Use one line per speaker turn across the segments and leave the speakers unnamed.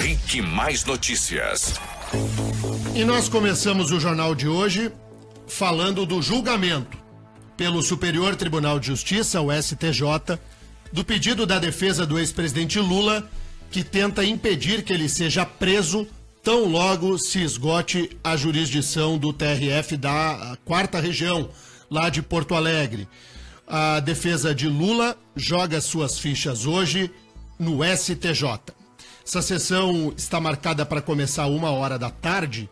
RIC Mais Notícias.
E nós começamos o jornal de hoje falando do julgamento pelo Superior Tribunal de Justiça, o STJ, do pedido da defesa do ex-presidente Lula, que tenta impedir que ele seja preso tão logo se esgote a jurisdição do TRF da 4ª Região, lá de Porto Alegre. A defesa de Lula joga suas fichas hoje no STJ. Essa sessão está marcada para começar 13h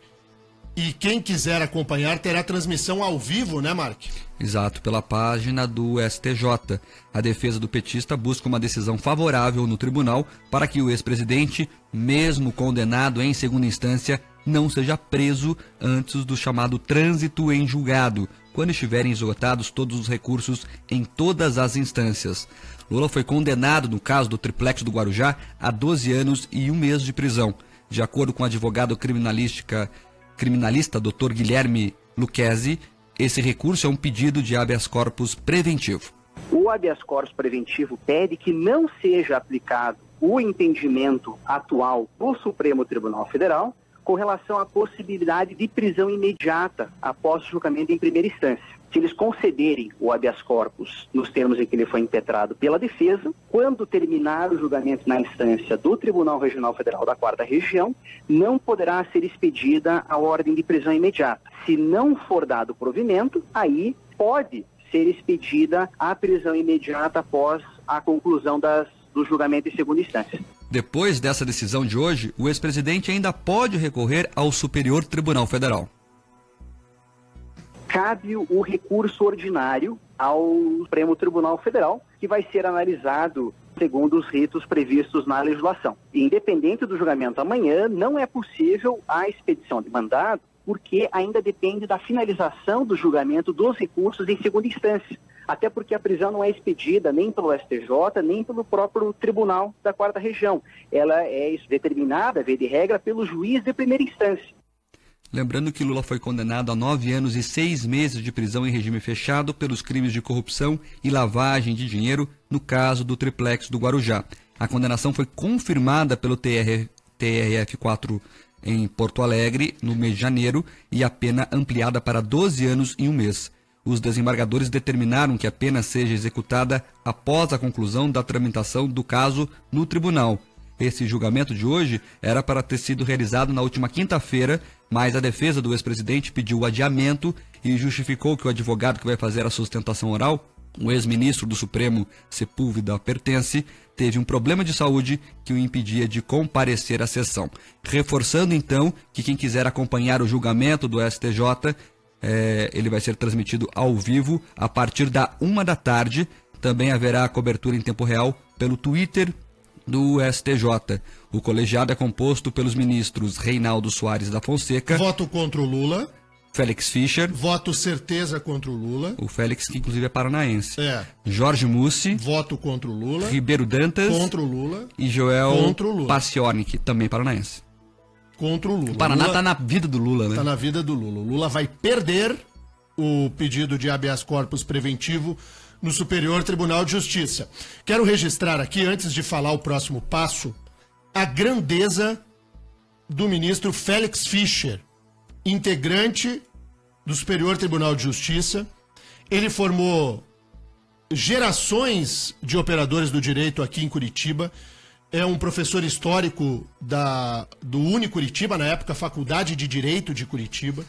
e quem quiser acompanhar terá transmissão ao vivo, né, Mark?
Exato, pela página do STJ. A defesa do petista busca uma decisão favorável no tribunal para que o ex-presidente, mesmo condenado em segunda instância, não seja preso antes do chamado trânsito em julgado, quando estiverem esgotados todos os recursos em todas as instâncias. Lula foi condenado no caso do triplex do Guarujá a 12 anos e 1 mês de prisão. De acordo com o advogado criminalista Dr. Guilherme Lucchesi, esse recurso é um pedido de habeas corpus preventivo.
O habeas corpus preventivo pede que não seja aplicado o entendimento atual do Supremo Tribunal Federal com relação à possibilidade de prisão imediata após o julgamento em primeira instância. Se eles concederem o habeas corpus nos termos em que ele foi impetrado pela defesa, quando terminar o julgamento na instância do Tribunal Regional Federal da 4ª Região, não poderá ser expedida a ordem de prisão imediata. Se não for dado provimento, aí pode ser expedida a prisão imediata após a conclusão do julgamento em segunda instância.
Depois dessa decisão de hoje, o ex-presidente ainda pode recorrer ao Superior Tribunal Federal.
Cabe o recurso ordinário ao Supremo Tribunal Federal, que vai ser analisado segundo os ritos previstos na legislação. Independente do julgamento amanhã, não é possível a expedição de mandado, porque ainda depende da finalização do julgamento dos recursos em segunda instância. Até porque a prisão não é expedida nem pelo STJ, nem pelo próprio Tribunal da 4ª Região. Ela é determinada, via de regra, pelo juiz de primeira instância.
Lembrando que Lula foi condenado a 9 anos e 6 meses de prisão em regime fechado pelos crimes de corrupção e lavagem de dinheiro no caso do triplex do Guarujá. A condenação foi confirmada pelo TRF4 em Porto Alegre no mês de janeiro e a pena ampliada para 12 anos e 1 mês. Os desembargadores determinaram que a pena seja executada após a conclusão da tramitação do caso no tribunal. Esse julgamento de hoje era para ter sido realizado na última quinta-feira, mas a defesa do ex-presidente pediu o adiamento e justificou que o advogado que vai fazer a sustentação oral, o ex-ministro do Supremo, Sepúlveda Pertence, teve um problema de saúde que o impedia de comparecer à sessão. Reforçando, então, que quem quiser acompanhar o julgamento do STJ, ele vai ser transmitido ao vivo a partir da 13h. Também haverá cobertura em tempo real pelo Twitter do STJ. O colegiado é composto pelos ministros Reinaldo Soares da Fonseca.
Voto contra o Lula.
Félix Fischer.
Voto certeza contra o Lula.
O Félix, que inclusive é paranaense.
Jorge
Mussi.
Voto contra o Lula.
Ribeiro Dantas.
Contra o Lula.
E Joel
contra o Lula.
Paciornik, também paranaense.
Contra o Lula.
O Paraná está na vida do Lula, né?
Está na vida do Lula. O Lula vai perder o pedido de habeas corpus preventivo no Superior Tribunal de Justiça. Quero registrar aqui, antes de falar o próximo passo, a grandeza do ministro Félix Fischer, integrante do Superior Tribunal de Justiça. Ele formou gerações de operadores do direito aqui em Curitiba. É um professor histórico do Unicuritiba, na época, Faculdade de Direito de Curitiba.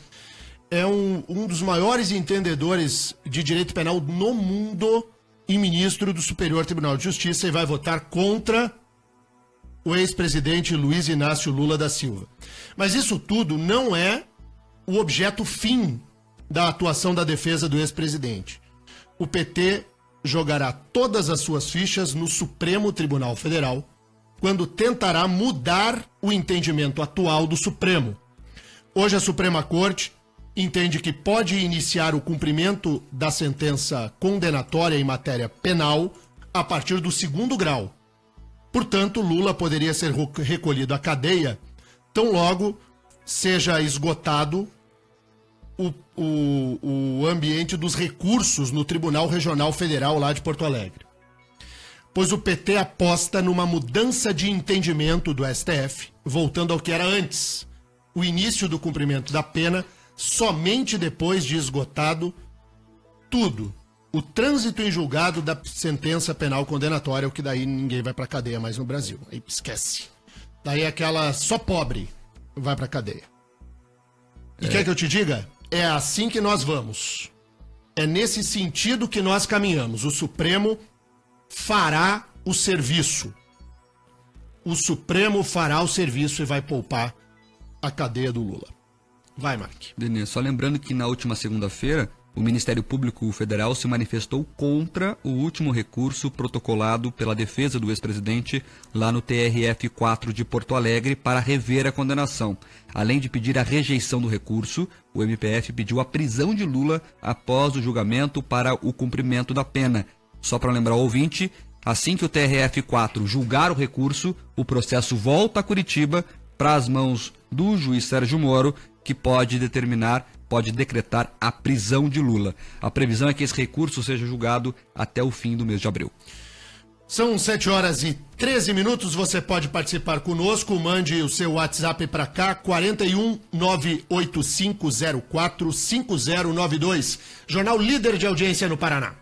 É um dos maiores entendedores de direito penal no mundo e ministro do Superior Tribunal de Justiça, e vai votar contra o ex-presidente Luiz Inácio Lula da Silva. Mas isso tudo não é o objeto fim da atuação da defesa do ex-presidente. O PT jogará todas as suas fichas no Supremo Tribunal Federal quando tentará mudar o entendimento atual do Supremo. Hoje a Suprema Corte entende que pode iniciar o cumprimento da sentença condenatória em matéria penal a partir do 2º grau. Portanto, Lula poderia ser recolhido à cadeia tão logo seja esgotado o ambiente dos recursos no Tribunal Regional Federal lá de Porto Alegre. pois o PT aposta numa mudança de entendimento do STF, voltando ao que era antes, o início do cumprimento da pena somente depois de esgotado tudo, o trânsito em julgado da sentença penal condenatória, o que daí ninguém vai pra cadeia mais no Brasil. Aí esquece. Daí aquela só pobre vai pra cadeia. E quer que eu te diga? É assim que nós vamos. É nesse sentido que nós caminhamos. O Supremo fará o serviço. O Supremo fará o serviço e vai poupar a cadeia do Lula. Vai, Mark.
Denê, só lembrando que na última segunda-feira, o Ministério Público Federal se manifestou contra o último recurso protocolado pela defesa do ex-presidente lá no TRF4 de Porto Alegre para rever a condenação. Além de pedir a rejeição do recurso, o MPF pediu a prisão de Lula após o julgamento para o cumprimento da pena. Só para lembrar ao ouvinte, assim que o TRF4 julgar o recurso, o processo volta a Curitiba para as mãos do juiz Sérgio Moro, que pode decretar a prisão de Lula. A previsão é que esse recurso seja julgado até o fim do mês de abril.
São 7h13. Você pode participar conosco. Mande o seu WhatsApp para cá, 41 98504 5092. Jornal líder de audiência no Paraná.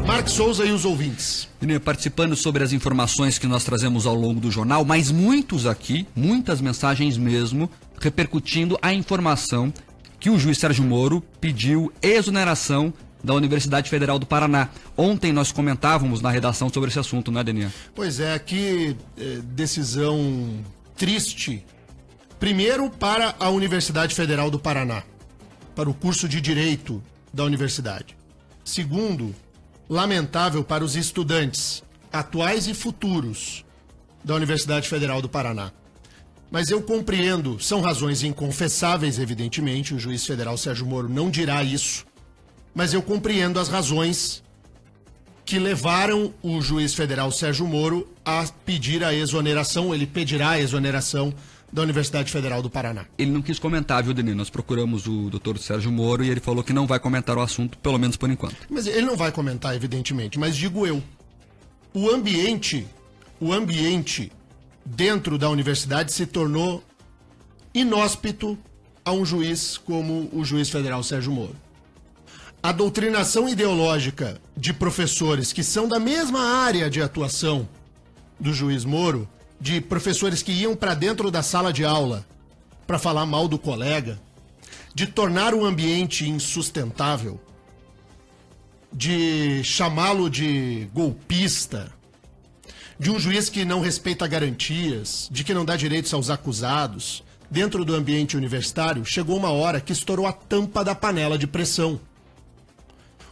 Mark Souza e os ouvintes.
Participando sobre as informações que nós trazemos ao longo do jornal, mas muitas mensagens mesmo, repercutindo a informação que o juiz Sérgio Moro pediu exoneração da Universidade Federal do Paraná. Ontem nós comentávamos na redação sobre esse assunto, né, Denian?
Pois é, que decisão triste. Primeiro, para a Universidade Federal do Paraná, para o curso de Direito da universidade. Segundo, lamentável para os estudantes, atuais e futuros, da Universidade Federal do Paraná. Mas eu compreendo, são razões inconfessáveis, evidentemente, o juiz federal Sérgio Moro não dirá isso, mas eu compreendo as razões que levaram o juiz federal Sérgio Moro a pedir a exoneração, ele pedirá a exoneração da Universidade Federal do Paraná.
Ele não quis comentar, viu, Denê? Nós procuramos o doutor Sérgio Moro e ele falou que não vai comentar o assunto, pelo menos por enquanto.
Mas ele não vai comentar, evidentemente, mas digo eu, o ambiente dentro da universidade se tornou inóspito a um juiz como o juiz federal Sérgio Moro. A doutrinação ideológica de professores que são da mesma área de atuação do juiz Moro, de professores que iam para dentro da sala de aula para falar mal do colega, de tornar o ambiente insustentável, de chamá-lo de golpista, de um juiz que não respeita garantias, de que não dá direitos aos acusados, dentro do ambiente universitário, chegou uma hora que estourou a tampa da panela de pressão.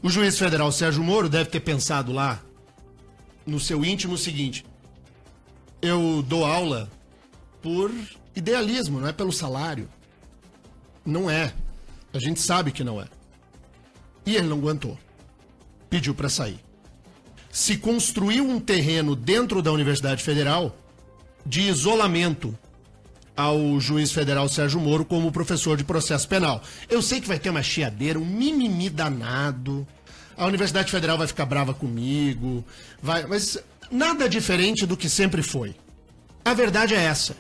O juiz federal Sérgio Moro deve ter pensado lá, no seu íntimo, o seguinte: eu dou aula por idealismo, não é pelo salário. Não é. A gente sabe que não é. E ele não aguentou. Pediu para sair. Se construiu um terreno dentro da Universidade Federal de isolamento ao juiz federal Sérgio Moro como professor de processo penal. Eu sei que vai ter uma chiadeira, um mimimi danado. A Universidade Federal vai ficar brava comigo, mas nada diferente do que sempre foi. A verdade é essa.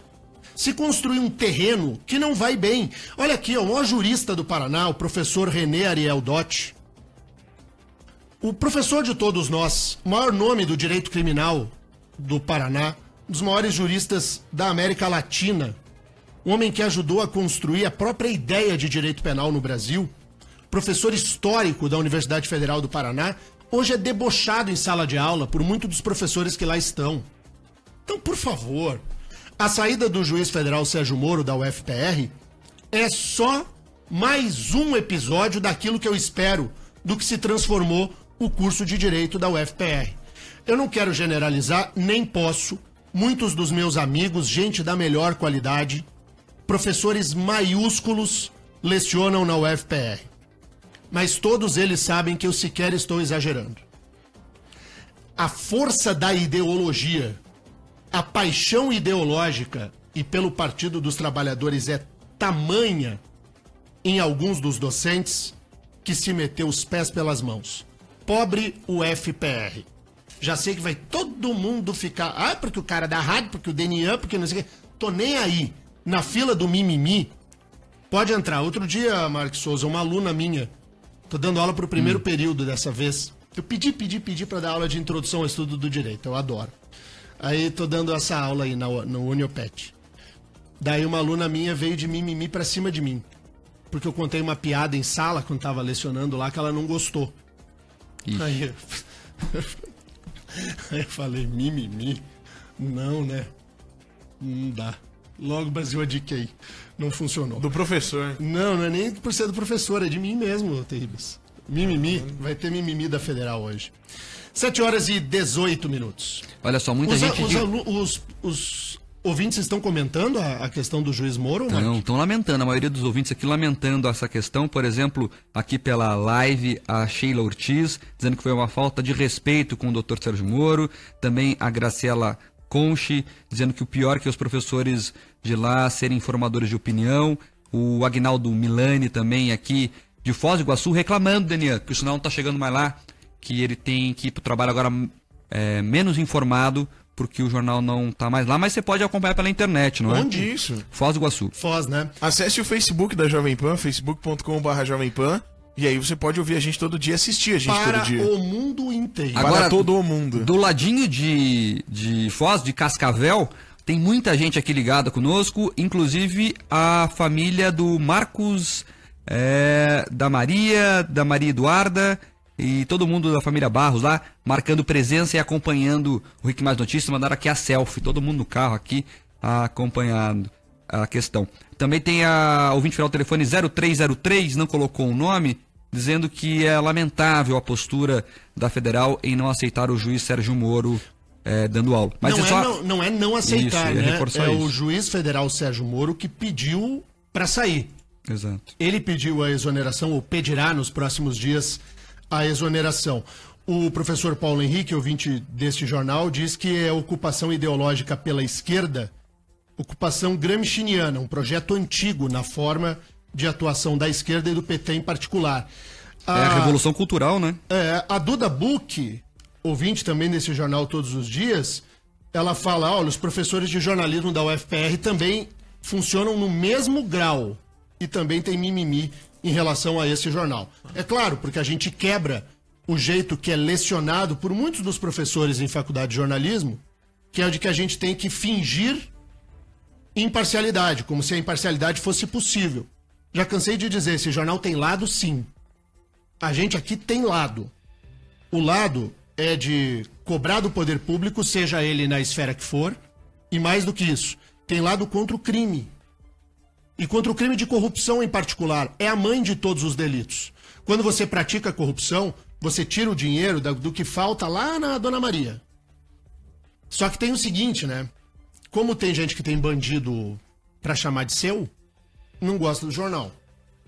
Se construir um terreno que não vai bem. Olha aqui, o maior jurista do Paraná, o professor René Ariel Dotti. O professor de todos nós, o maior nome do direito criminal do Paraná, um dos maiores juristas da América Latina, um homem que ajudou a construir a própria ideia de direito penal no Brasil, professor histórico da Universidade Federal do Paraná, hoje é debochado em sala de aula por muitos dos professores que lá estão. Então, por favor, a saída do juiz federal Sérgio Moro da UFPR é só mais um episódio daquilo que eu espero do que se transformou o curso de Direito da UFPR. Eu não quero generalizar, nem posso. Muitos dos meus amigos, gente da melhor qualidade, professores maiúsculos, lecionam na UFPR. Mas todos eles sabem que eu sequer estou exagerando. A força da ideologia, a paixão ideológica e pelo Partido dos Trabalhadores é tamanha em alguns dos docentes que se meteu os pés pelas mãos. Pobre UFPR. Já sei que vai todo mundo ficar... Ah, porque o cara da rádio, porque o Denian, porque não sei o quê. Tô nem aí. Na fila do mimimi, pode entrar. Outro dia, Marcos Souza, uma aluna minha, tô dando aula pro primeiro período dessa vez. Eu pedi pra dar aula de introdução ao estudo do direito. Eu adoro. Aí tô dando essa aula aí no Uniopet. Daí uma aluna minha veio de mimimi pra cima de mim. Porque eu contei uma piada em sala, quando tava lecionando lá, que ela não gostou. Aí eu falei, mimimi? Não, né? Não dá. Logo, Brasil, adiquei. Não funcionou.
Do professor.
Não é nem por ser do professor, é de mim mesmo, Terríveis. Mimimi, vai ter mimimi da Federal hoje. 7h18.
Olha só, muita gente...
Os ouvintes estão comentando a questão do juiz Moro?
Não, estão lamentando. A maioria dos ouvintes aqui lamentando essa questão. Por exemplo, aqui pela live, a Sheila Ortiz, dizendo que foi uma falta de respeito com o Dr. Sérgio Moro. Também a Graciela Conchi, dizendo que o pior é que os professores de lá serem formadores de opinião. O Agnaldo Milani também aqui de Foz do Iguaçu reclamando, Denian, que o sinal não está chegando mais lá, que ele tem que ir para o trabalho agora menos informado, porque o jornal não está mais lá, mas você pode acompanhar pela internet, não é?
Onde isso?
Foz do Iguaçu.
Foz, né?
Acesse o Facebook da Jovem Pan, facebook.com/Jovem Pan, e aí você pode ouvir a gente todo dia, assistir a gente todo dia.
Para o mundo inteiro.
Agora,
para todo o mundo.
Do ladinho de Foz, de Cascavel, tem muita gente aqui ligada conosco, inclusive a família do Marcos, da Maria Eduarda e todo mundo da família Barros lá, marcando presença e acompanhando o Rick Mais Notícias. Mandaram aqui a selfie, todo mundo no carro aqui acompanhando a questão. Também tem a ouvinte final do telefone 0303, não colocou o nome, dizendo que é lamentável a postura da Federal em não aceitar o juiz Sérgio Moro dando aula. Mas
não é não aceitar,
isso,
né? É o juiz federal Sérgio Moro que pediu para sair.
Exato.
Ele pediu a exoneração, ou pedirá nos próximos dias a exoneração. O professor Paulo Henrique, ouvinte deste jornal, diz que é ocupação ideológica pela esquerda, ocupação gramsciana, um projeto antigo na forma de atuação da esquerda e do PT em particular.
É a revolução cultural, né?
A Duda Buch, ouvinte também desse jornal todos os dias, ela fala, olha, os professores de jornalismo da UFPR também funcionam no mesmo grau e também tem mimimi em relação a esse jornal. É claro, porque a gente quebra o jeito que é lecionado por muitos dos professores em faculdade de jornalismo, que é o de que a gente tem que fingir imparcialidade, como se a imparcialidade fosse possível. Já cansei de dizer, esse jornal tem lado, sim. A gente aqui tem lado. O lado é de cobrar do poder público, seja ele na esfera que for, e mais do que isso, tem lado contra o crime. E contra o crime de corrupção em particular. É a mãe de todos os delitos. Quando você pratica corrupção, você tira o dinheiro do que falta lá na Dona Maria. Só que tem o seguinte, né? Como tem gente que tem bandido pra chamar de seu, não gosta do jornal.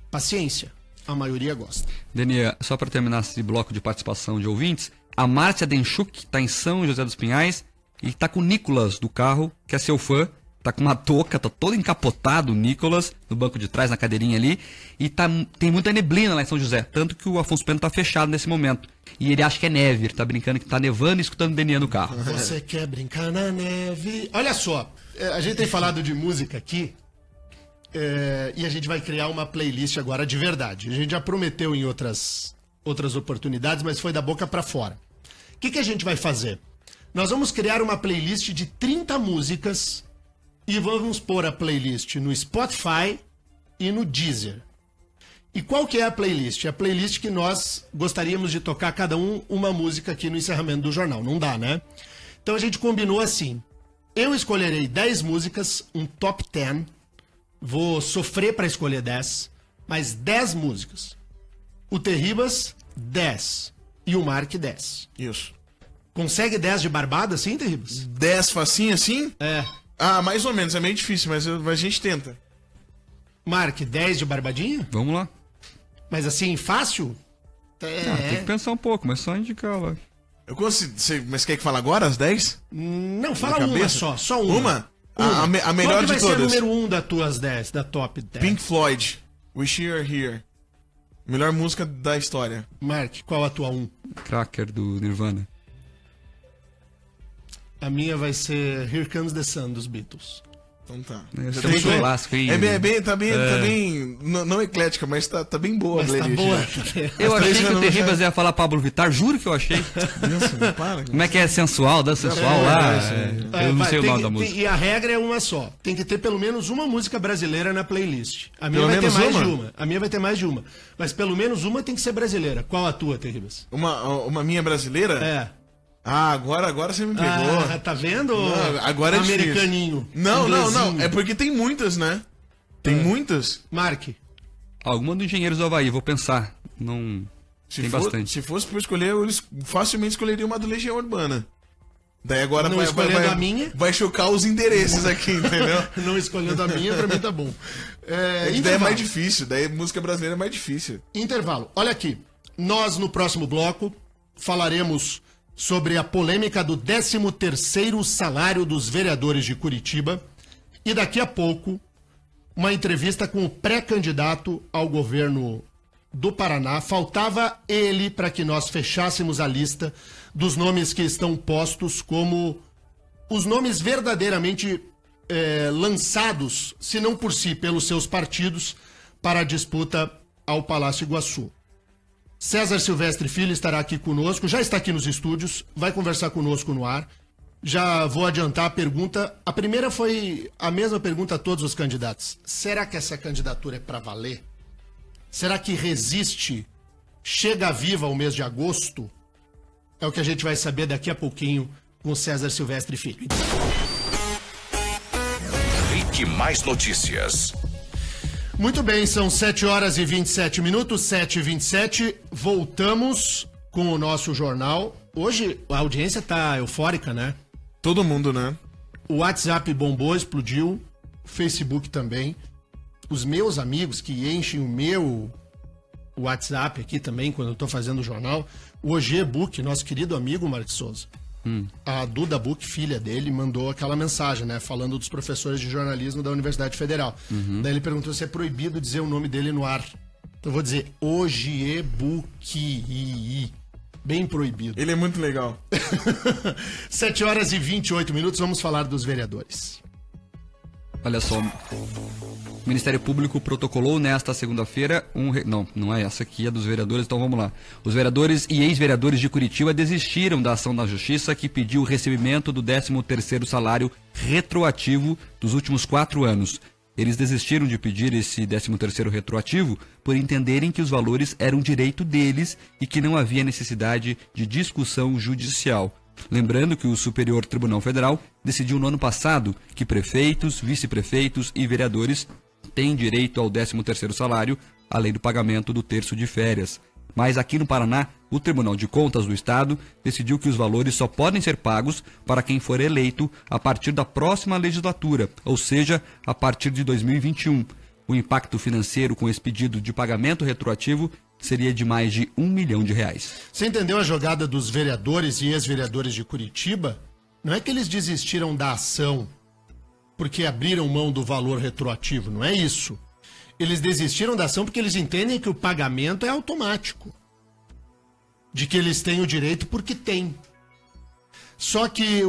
Paciência. A maioria gosta.
Denian, só para terminar esse bloco de participação de ouvintes, a Márcia Denchuk está em São José dos Pinhais e está com o Nicolas do carro, que é seu fã. Tá com uma touca, tá todo encapotado o Nicolas, no banco de trás, na cadeirinha ali. E tem muita neblina lá em São José. Tanto que o Afonso Pena tá fechado nesse momento. E ele acha que é neve, ele tá brincando que tá nevando e escutando o Denian no carro.
Você quer brincar na neve. Olha só, a gente tem falado de música aqui. E a gente vai criar uma playlist agora de verdade. A gente já prometeu em outras oportunidades, mas foi da boca pra fora. O que a gente vai fazer? Nós vamos criar uma playlist de 30 músicas e vamos pôr a playlist no Spotify e no Deezer. E qual que é a playlist? É a playlist que nós gostaríamos de tocar cada uma música aqui no encerramento do jornal. Não dá, né? Então a gente combinou assim. Eu escolherei 10 músicas, um top 10. Vou sofrer para escolher 10, mas 10 músicas. O Terribas, 10. E o Mark, 10.
Isso.
Consegue 10 de barbada assim, Terribas?
10 facinho assim?
É.
Ah, mais ou menos, é meio difícil, mas a gente tenta.
Mark, 10 de barbadinha?
Vamos lá.
Mas assim, fácil?
Tem que pensar um pouco, mas só indicar lá.
Eu consigo. Mas quer que fale agora, as 10?
Não, fala uma só uma.
Uma? A melhor de todas.
Qual vai ser a número 1 das tuas 10, da top 10?
Pink Floyd, Wish You Were Here. Melhor música da história.
Mark, qual a tua 1?
Cracker do Nirvana.
A minha vai ser Here Comes the Sun, dos Beatles.
Então tá.
Esse é muito clássico, hein?
Tá bem, não eclética, mas tá bem boa a playlist.
Tá boa.
Eu achei que o Terribas ia falar Pablo Vittar, juro que eu achei.
Nossa, para.
Como é que é sensual, dança sensual lá? Eu não sei o nome da música.
E a regra é uma só. Tem que ter pelo menos uma música brasileira na playlist. A minha
Pelo
vai ter
menos
mais
uma?
de uma. A minha vai ter mais de uma. Mas pelo menos uma tem que ser brasileira. Qual a tua, Terribas?
Uma minha brasileira?
É.
Ah, agora você me pegou.
Ah, tá vendo?
Não, agora é difícil.
Americaninho.
Não.
Inglesinho.
É porque tem muitas, né? Tem muitas.
Marque.
Alguma do Engenheiros do Havaí, vou pensar. Não. Tem bastante.
Se fosse pra escolher, eu facilmente escolheria uma do Legião Urbana. Daí agora
Não escolhendo a minha.
Vai chocar os endereços aqui, entendeu?
Não escolhendo a minha, pra mim tá bom.
Daí é mais difícil, daí música brasileira é mais difícil.
Intervalo. Olha aqui. Nós, no próximo bloco, falaremos sobre a polêmica do 13º salário dos vereadores de Curitiba e daqui a pouco uma entrevista com o pré-candidato ao governo do Paraná. Faltava ele para que nós fechássemos a lista dos nomes que estão postos como os nomes verdadeiramente lançados, se não por si, pelos seus partidos, para a disputa ao Palácio Iguaçu. César Silvestre Filho estará aqui conosco, já está aqui nos estúdios, vai conversar conosco no ar. Já vou adiantar a pergunta. A primeira foi a mesma pergunta a todos os candidatos. Será que essa candidatura é para valer? Será que resiste? Chega viva ao mês de agosto? É o que a gente vai saber daqui a pouquinho com César Silvestre Filho.
Rick Mais Notícias.
Muito bem, são 7 horas e 27 minutos, 7h27. Voltamos com o nosso jornal. Hoje a audiência tá eufórica, né?
Todo mundo, né?
O WhatsApp bombou, explodiu. O Facebook também. Os meus amigos que enchem o meu WhatsApp aqui também, quando eu tô fazendo o jornal. O OG Book, nosso querido amigo Marcos Souza. A Duda Book, filha dele, mandou aquela mensagem, né? Falando dos professores de jornalismo da Universidade Federal. Daí ele perguntou se é proibido dizer o nome dele no ar. Então eu vou dizer OG Book. Bem proibido.
Ele é muito legal.
7 horas e 28 minutos, vamos falar dos vereadores.
Olha só, o Ministério Público protocolou nesta segunda-feira não é essa aqui, é dos vereadores, então vamos lá. Os vereadores e ex-vereadores de Curitiba desistiram da ação da Justiça que pediu o recebimento do 13º salário retroativo dos últimos 4 anos. Eles desistiram de pedir esse 13º retroativo por entenderem que os valores eram direito deles e que não havia necessidade de discussão judicial. Lembrando que o Superior Tribunal Federal decidiu no ano passado que prefeitos, vice-prefeitos e vereadores têm direito ao 13º salário, além do pagamento do terço de férias. Mas aqui no Paraná, o Tribunal de Contas do Estado decidiu que os valores só podem ser pagos para quem for eleito a partir da próxima legislatura, ou seja, a partir de 2021. O impacto financeiro com esse pedido de pagamento retroativo seria de mais de R$1 milhão.
Você entendeu a jogada dos vereadores e ex-vereadores de Curitiba? Não é que eles desistiram da ação porque abriram mão do valor retroativo, não é isso. Eles desistiram da ação porque eles entendem que o pagamento é automático. De que eles têm o direito porque têm. Só que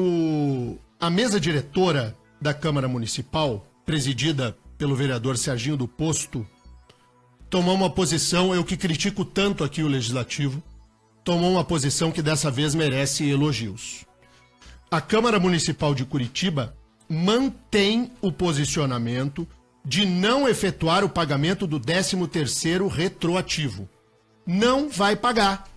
a mesa diretora da Câmara Municipal, presidida pelo vereador Serginho do Posto, tomou uma posição, eu que critico tanto aqui o Legislativo, tomou uma posição que dessa vez merece elogios. A Câmara Municipal de Curitiba mantém o posicionamento de não efetuar o pagamento do 13º retroativo. Não vai pagar.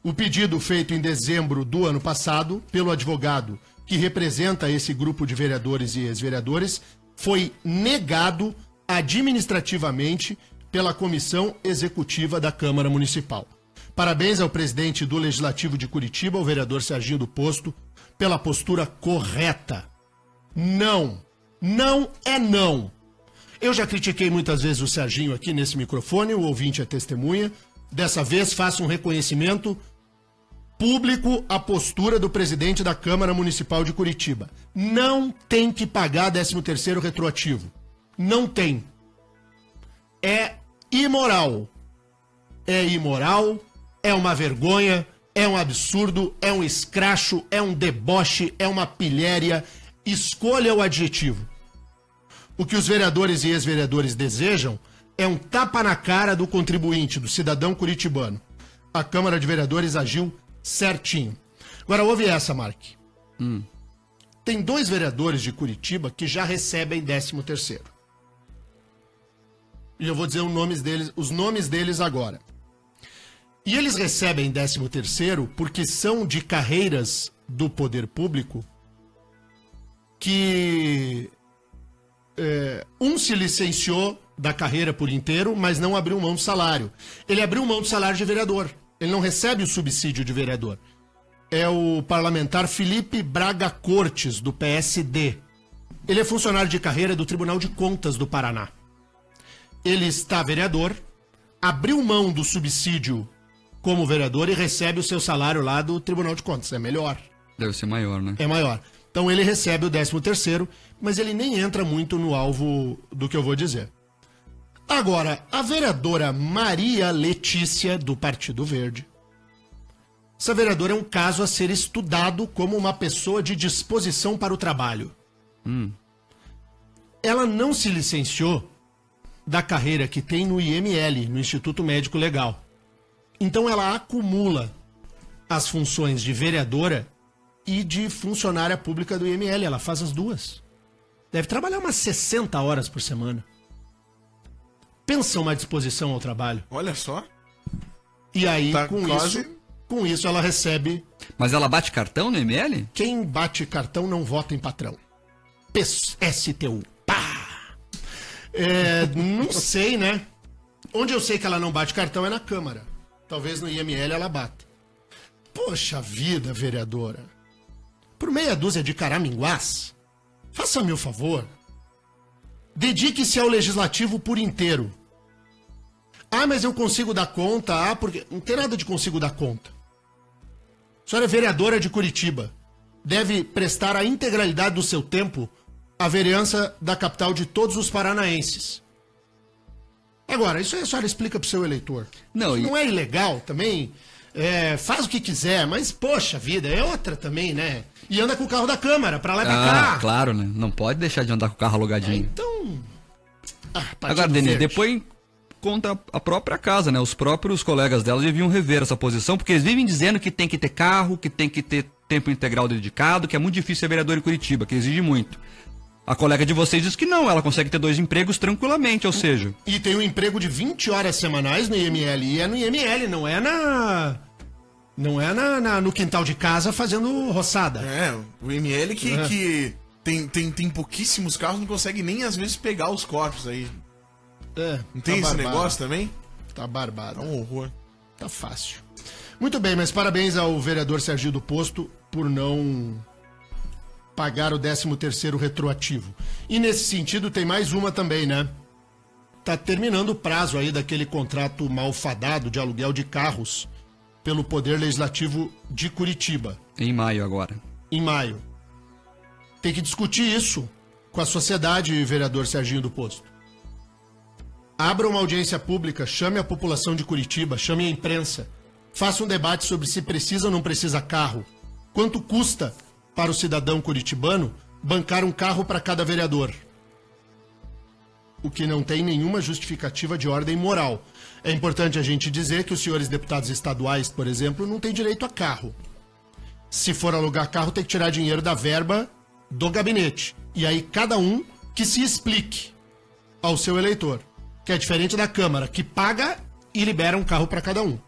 O pedido feito em dezembro do ano passado pelo advogado que representa esse grupo de vereadores e ex-vereadores foi negado administrativamente pela Comissão Executiva da Câmara Municipal. Parabéns ao presidente do Legislativo de Curitiba, o vereador Serginho do Posto, pela postura correta. Não. Não é não. Eu já critiquei muitas vezes o Serginho aqui nesse microfone, o ouvinte é testemunha. Dessa vez faço um reconhecimento público à postura do presidente da Câmara Municipal de Curitiba. Não tem que pagar 13º retroativo. Não tem. É imoral. É imoral, é uma vergonha é um absurdo, é um escracho, é um deboche, é uma pilhéria. Escolha o adjetivo. O que os vereadores e ex-vereadores desejam é um tapa na cara do contribuinte, do cidadão curitibano. A Câmara de Vereadores agiu certinho. Agora, ouve essa, Mark. Tem 2 vereadores de Curitiba que já recebem 13º. E eu vou dizer os nomes deles agora. E eles recebem 13º porque são de carreiras do poder público que um se licenciou da carreira por inteiro, mas não abriu mão do salário. Ele abriu mão do salário de vereador. Ele não recebe o subsídio de vereador. É o parlamentar Felipe Braga Cortes, do PSD. Ele é funcionário de carreira do Tribunal de Contas do Paraná. Ele está vereador, abriu mão do subsídio como vereador e recebe o seu salário lá do Tribunal de Contas. É melhor.
Deve ser maior, né?
É maior. Então ele recebe o 13º, mas ele nem entra muito no alvo do que eu vou dizer. Agora, a vereadora Maria Letícia, do Partido Verde. Essa vereadora é um caso a ser estudado como uma pessoa de disposição para o trabalho. Ela não se licenciou da carreira que tem no IML, no Instituto Médico Legal. Então ela acumula as funções de vereadora e de funcionária pública do IML. Ela faz as duas. Deve trabalhar umas 60 horas por semana. Pensa uma disposição ao trabalho.
Olha só.
E aí,
Tá
com
quase...
isso ela recebe...
Mas ela bate cartão no IML?
Quem bate cartão não vota em patrão. STU. Pá! Não sei, né? Onde eu sei que ela não bate cartão é na Câmara. Talvez no IML ela bata. Poxa vida, vereadora. Por meia dúzia de caraminguás, faça-me o favor. Dedique-se ao legislativo por inteiro. Ah, mas eu consigo dar conta. Ah, porque... Não tem nada de consigo dar conta. A senhora é vereadora de Curitiba. Deve prestar a integralidade do seu tempo à vereança da capital de todos os paranaenses. Agora, isso aí a senhora explica pro seu eleitor.
Não,
Não é ilegal também? Faz o que quiser, mas, poxa vida, é outra também, né? E anda com o carro da Câmara, pra lá e pra cá.
Claro, né? Não pode deixar de andar com o carro alugadinho.
Então...
Agora, Denê, depois conta a própria casa, né? Os próprios colegas dela deviam rever essa posição, porque eles vivem dizendo que tem que ter carro, que tem que ter tempo integral dedicado, que é muito difícil ser vereador em Curitiba, que exige muito. A colega de vocês diz que não, ela consegue ter 2 empregos tranquilamente, ou seja...
E tem um emprego de 20 horas semanais no IML, e é no IML, não é no quintal de casa fazendo roçada.
O IML que tem pouquíssimos carros, não consegue nem às vezes pegar os corpos aí. Não tem esse negócio também?
Tá barbado.
É um horror.
Tá fácil. Muito bem, mas parabéns ao vereador Serginho do Posto por não pagar o 13º retroativo. E nesse sentido tem mais uma também, né? Tá terminando o prazo aí daquele contrato malfadado de aluguel de carros pelo Poder Legislativo de Curitiba.
Em maio agora.
Em maio. Tem que discutir isso com a sociedade, vereador Serginho do Posto. Abra uma audiência pública, chame a população de Curitiba, chame a imprensa. Faça um debate sobre se precisa ou não precisa carro. Quanto custa para o cidadão curitibano bancar um carro para cada vereador? O que não tem nenhuma justificativa de ordem moral. É importante a gente dizer que os senhores deputados estaduais, por exemplo, não têm direito a carro. Se for alugar carro, tem que tirar dinheiro da verba do gabinete. E aí cada um que se explique ao seu eleitor. Que é diferente da Câmara, que paga e libera um carro para cada um.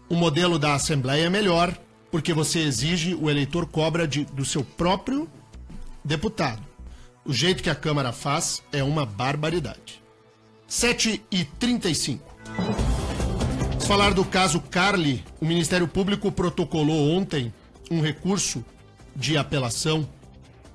O modelo da Assembleia é melhor, porque você exige, o eleitor cobra do seu próprio deputado. O jeito que a Câmara faz é uma barbaridade. 7h35. Vamos falar do caso Carli. O Ministério Público protocolou ontem um recurso de apelação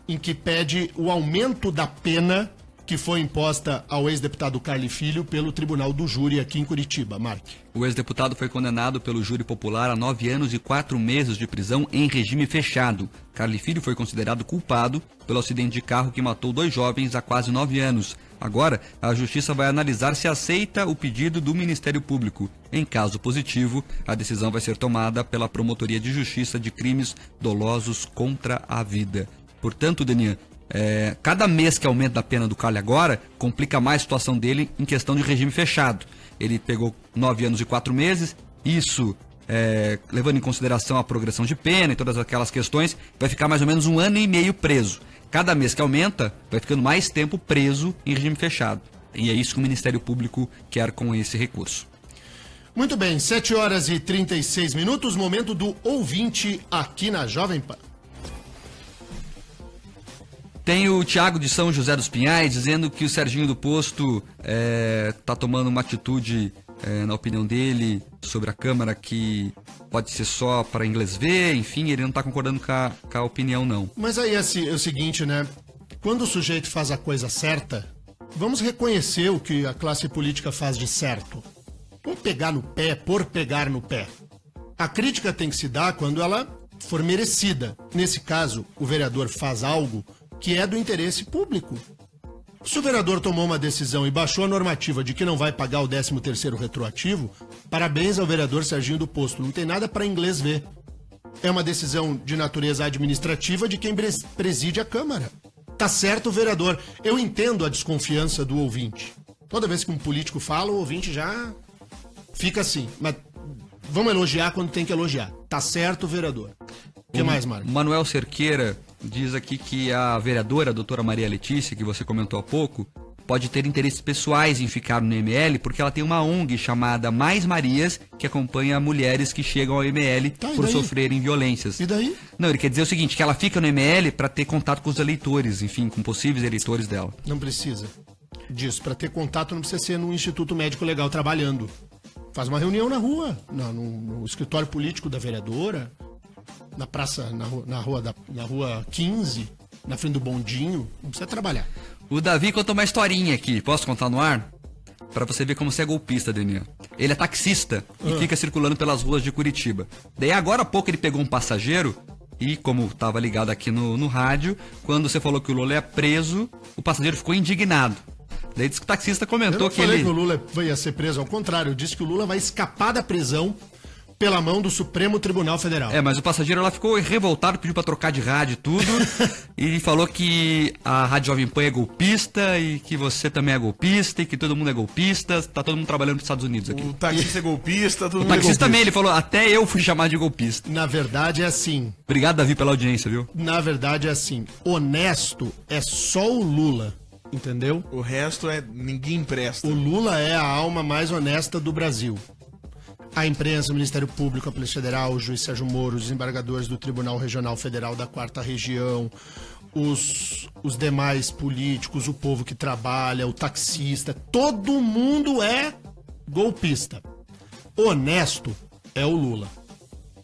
em que pede o aumento da pena que foi imposta ao ex-deputado Carli Filho pelo Tribunal do Júri aqui em Curitiba. Mark.
O ex-deputado foi condenado pelo júri popular a 9 anos e 4 meses de prisão em regime fechado. Carli Filho foi considerado culpado pelo acidente de carro que matou 2 jovens há quase 9 anos. Agora, a Justiça vai analisar se aceita o pedido do Ministério Público. Em caso positivo, a decisão vai ser tomada pela Promotoria de Justiça de Crimes Dolosos contra a Vida. Portanto, Denian, cada mês que aumenta a pena do Carli agora, complica mais a situação dele em questão de regime fechado. Ele pegou 9 anos e 4 meses, isso, levando em consideração a progressão de pena e todas aquelas questões, vai ficar mais ou menos 1 ano e meio preso. Cada mês que aumenta, vai ficando mais tempo preso em regime fechado. E é isso que o Ministério Público quer com esse recurso.
Muito bem, 7 horas e 36 minutos, momento do ouvinte aqui na Jovem Pan.
Tem o Thiago de São José dos Pinhais dizendo que o Serginho do Posto está tomando uma atitude, na opinião dele, sobre a Câmara que pode ser só para inglês ver, enfim, ele não está concordando com a opinião, não.
Mas aí é o seguinte, né? Quando o sujeito faz a coisa certa, vamos reconhecer o que a classe política faz de certo. Vamos pegar no pé por pegar no pé. A crítica tem que se dar quando ela for merecida. Nesse caso, o vereador faz algo que é do interesse público. Se o vereador tomou uma decisão e baixou a normativa de que não vai pagar o 13º retroativo, parabéns ao vereador Serginho do Posto. Não tem nada para inglês ver. É uma decisão de natureza administrativa de quem preside a Câmara. Tá certo o vereador. Eu entendo a desconfiança do ouvinte. Toda vez que um político fala, o ouvinte já fica assim. Mas vamos elogiar quando tem que elogiar. Tá certo o vereador. O que mais, Mário?
Manuel Cerqueira diz aqui que a vereadora, a doutora Maria Letícia, que você comentou há pouco, pode ter interesses pessoais em ficar no ML, porque ela tem uma ONG chamada Mais Marias, que acompanha mulheres que chegam ao ML por sofrerem violências.
E daí?
Não, ele quer dizer o seguinte, que ela fica no ML para ter contato com os eleitores, enfim, com possíveis eleitores dela.
Não precisa disso. Para ter contato não precisa ser no Instituto Médico Legal trabalhando. Faz uma reunião na rua, no escritório político da vereadora, na praça, na rua 15, na frente do bondinho, não precisa trabalhar.
O Davi contou uma historinha aqui, posso contar no ar? Pra você ver como você é golpista, Daniel. Ele é taxista e fica circulando pelas ruas de Curitiba. Daí agora há pouco ele pegou um passageiro e, como tava ligado aqui no rádio, quando você falou que o Lula é preso, o passageiro ficou indignado. Daí disse que o taxista comentou que ele...
Eu não falei que o Lula ia ser preso, ao contrário, eu disse que o Lula vai escapar da prisão pela mão do Supremo Tribunal Federal.
Mas o passageiro lá ficou revoltado, pediu pra trocar de rádio e tudo, e falou que a Rádio Jovem Pan é golpista, e que você também é golpista, e que todo mundo é golpista, tá todo mundo trabalhando nos Estados Unidos aqui.
O taxista é golpista, todo mundo
O taxista também, ele falou, até eu fui chamado de golpista.
Na verdade é assim.
Obrigado, Davi, pela audiência, viu?
Na verdade é assim, honesto é só o Lula, entendeu?
O resto ninguém presta.
O Lula é a alma mais honesta do Brasil. A imprensa, o Ministério Público, a Polícia Federal, o juiz Sérgio Moro, os desembargadores do Tribunal Regional Federal da 4ª Região, os demais políticos, o povo que trabalha, o taxista, todo mundo é golpista. Honesto é o Lula.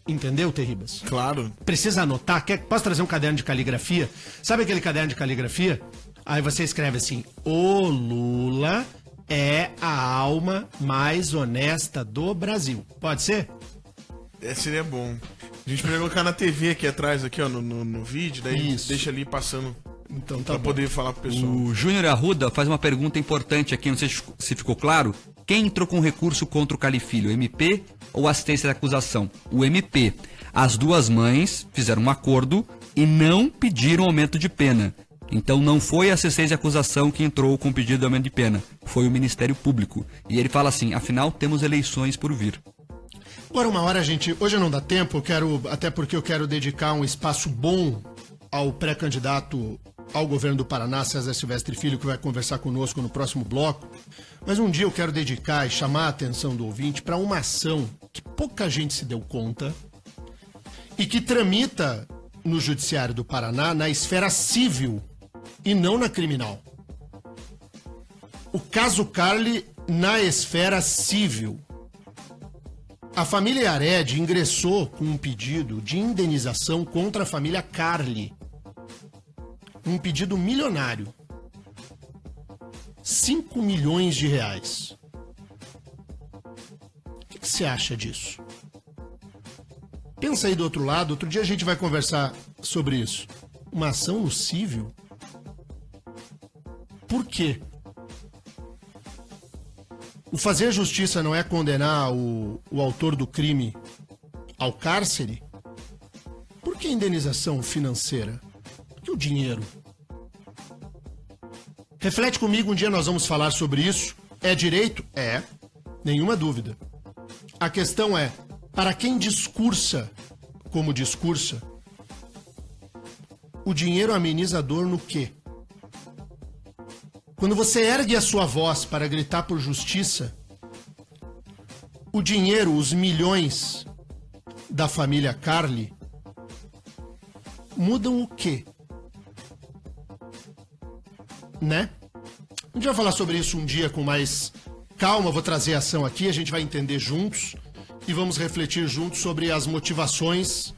Entendeu, Terribas?
Claro.
Precisa anotar? Posso trazer um caderno de caligrafia? Sabe aquele caderno de caligrafia? Aí você escreve assim, o Lula é a alma mais honesta do Brasil. Pode ser?
Seria bom. A gente poderia colocar na TV aqui atrás, aqui, ó, no vídeo, daí deixa ali passando.
Então tá
pra
bom.
Poder falar pro pessoal.
O Júnior Arruda faz uma pergunta importante aqui, não sei se ficou claro. Quem entrou com recurso contra o Carli Filho, o MP ou assistência da acusação? O MP. As duas mães fizeram um acordo e não pediram aumento de pena. Então não foi a assistência de acusação que entrou com o pedido de aumento de pena, foi o Ministério Público. E ele fala assim, afinal temos eleições por vir.
Agora uma hora, gente, hoje não dá tempo, até porque eu quero dedicar um espaço bom ao pré-candidato ao governo do Paraná, César Silvestre Filho, que vai conversar conosco no próximo bloco. Mas um dia eu quero dedicar e chamar a atenção do ouvinte para uma ação que pouca gente se deu conta e que tramita no Judiciário do Paraná na esfera civil e não na criminal. O caso Carli na esfera civil. A família Yared ingressou com um pedido de indenização contra a família Carli. Um pedido milionário. 5 milhões de reais. O que você acha disso? Pensa aí do outro lado, outro dia a gente vai conversar sobre isso. Uma ação no cível? Por quê? O fazer justiça não é condenar o autor do crime ao cárcere? Por que indenização financeira? Por que o dinheiro? Reflete comigo, um dia nós vamos falar sobre isso. É direito? É, nenhuma dúvida. A questão é, para quem discursa como discursa, o dinheiro ameniza a dor no quê? Quando você ergue a sua voz para gritar por justiça, o dinheiro, os milhões da família Carli mudam o quê? Né? A gente vai falar sobre isso um dia com mais calma, vou trazer a ação aqui, a gente vai entender juntos e vamos refletir juntos sobre as motivações